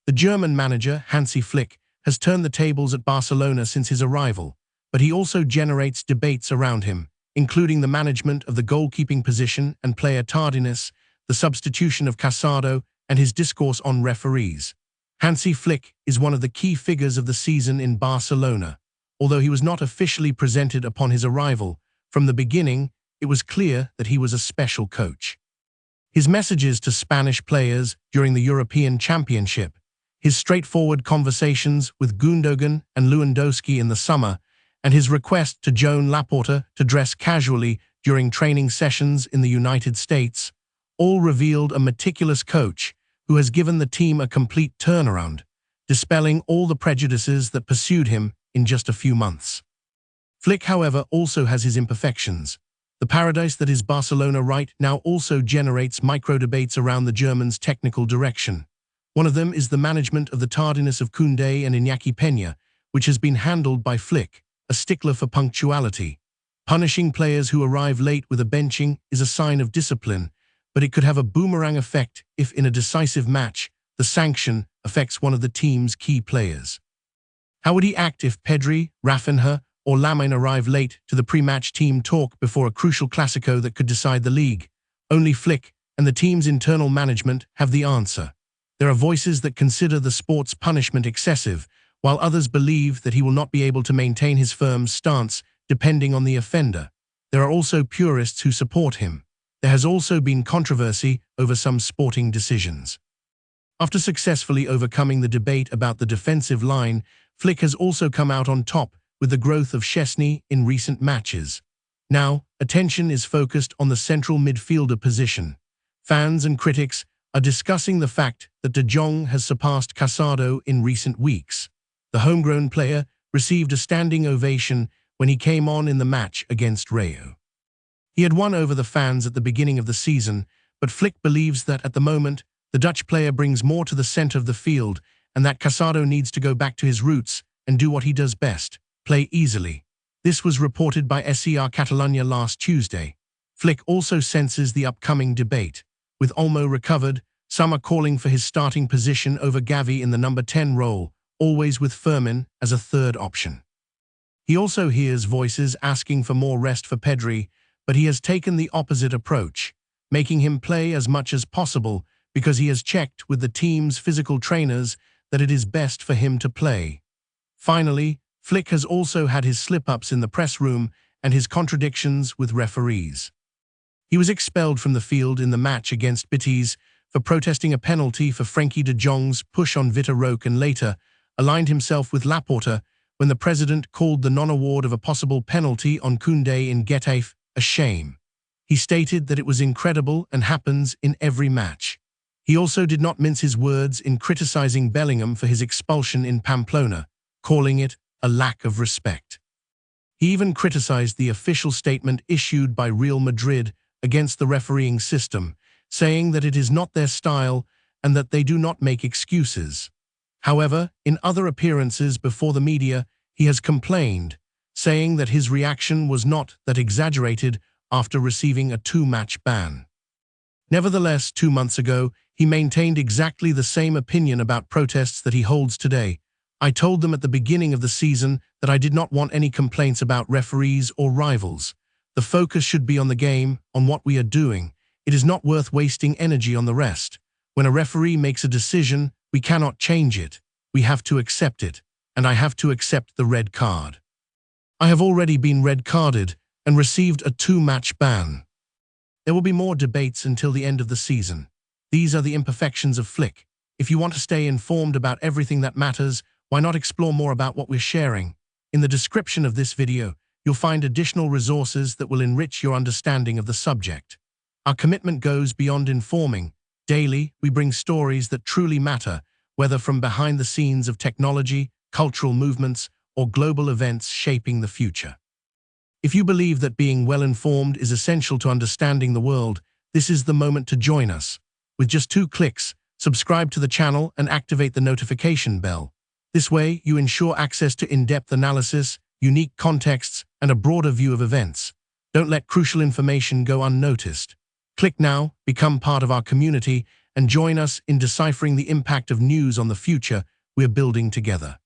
The German manager, Hansi Flick, has turned the tables at Barcelona since his arrival, but he also generates debates around him, including the management of the goalkeeping position and player tardiness, the substitution of Casado, and his discourse on referees. Hansi Flick is one of the key figures of the season in Barcelona. Although he was not officially presented upon his arrival, from the beginning, it was clear that he was a special coach. His messages to Spanish players during the European Championship, his straightforward conversations with Gundogan and Lewandowski in the summer, and his request to Joan Laporta to dress casually during training sessions in the United States, all revealed a meticulous coach who has given the team a complete turnaround, dispelling all the prejudices that pursued him in just a few months. Flick, however, also has his imperfections. The paradise that is Barcelona right now also generates micro-debates around the Germans' technical direction. One of them is the management of the tardiness of Koundé and Iñaki Peña, which has been handled by Flick, a stickler for punctuality. Punishing players who arrive late with a benching is a sign of discipline, but it could have a boomerang effect if, in a decisive match, the sanction affects one of the team's key players. How would he act if Pedri, Rafinha, or Lamine arrive late to the pre-match team talk before a crucial Clásico that could decide the league? Only Flick and the team's internal management have the answer. There are voices that consider the sport's punishment excessive, while others believe that he will not be able to maintain his firm stance depending on the offender. There are also purists who support him. There has also been controversy over some sporting decisions. After successfully overcoming the debate about the defensive line, Flick has also come out on top with the growth of Szczesny in recent matches. Now, attention is focused on the central midfielder position. Fans and critics are discussing the fact that De Jong has surpassed Casado in recent weeks. The homegrown player received a standing ovation when he came on in the match against Rayo. He had won over the fans at the beginning of the season, but Flick believes that at the moment, the Dutch player brings more to the center of the field and that Casado needs to go back to his roots and do what he does best, play easily. This was reported by SER Catalunya last Tuesday. Flick also senses the upcoming debate. With Olmo recovered, some are calling for his starting position over Gavi in the number 10 role, always with Fermin as a third option. He also hears voices asking for more rest for Pedri, but he has taken the opposite approach, making him play as much as possible because he has checked with the team's physical trainers that it is best for him to play. Finally, Flick has also had his slip-ups in the press room and his contradictions with referees. He was expelled from the field in the match against Betis for protesting a penalty for Frenkie de Jong's push on Vitor Roque and later aligned himself with Laporta when the president called the non-award of a possible penalty on Koundé in Getafe a shame. He stated that it was incredible and happens in every match. He also did not mince his words in criticizing Bellingham for his expulsion in Pamplona, calling it a lack of respect. He even criticized the official statement issued by Real Madrid against the refereeing system, saying that it is not their style and that they do not make excuses. However, in other appearances before the media, he has complained, saying that his reaction was not that exaggerated after receiving a 2-match ban. Nevertheless, 2 months ago, he maintained exactly the same opinion about protests that he holds today. I told them at the beginning of the season that I did not want any complaints about referees or rivals. The focus should be on the game, on what we are doing. It is not worth wasting energy on the rest. When a referee makes a decision, we cannot change it. We have to accept it, and I have to accept the red card. I have already been red-carded and received a 2-match ban. There will be more debates until the end of the season. These are the imperfections of Flick. If you want to stay informed about everything that matters, why not explore more about what we're sharing? In the description of this video, you'll find additional resources that will enrich your understanding of the subject. Our commitment goes beyond informing. Daily, we bring stories that truly matter, whether from behind the scenes of technology, cultural movements, or global events shaping the future. If you believe that being well-informed is essential to understanding the world, this is the moment to join us. With just 2 clicks, subscribe to the channel and activate the notification bell. This way, you ensure access to in-depth analysis, unique contexts, and a broader view of events. Don't let crucial information go unnoticed. Click now, become part of our community, and join us in deciphering the impact of news on the future we're building together.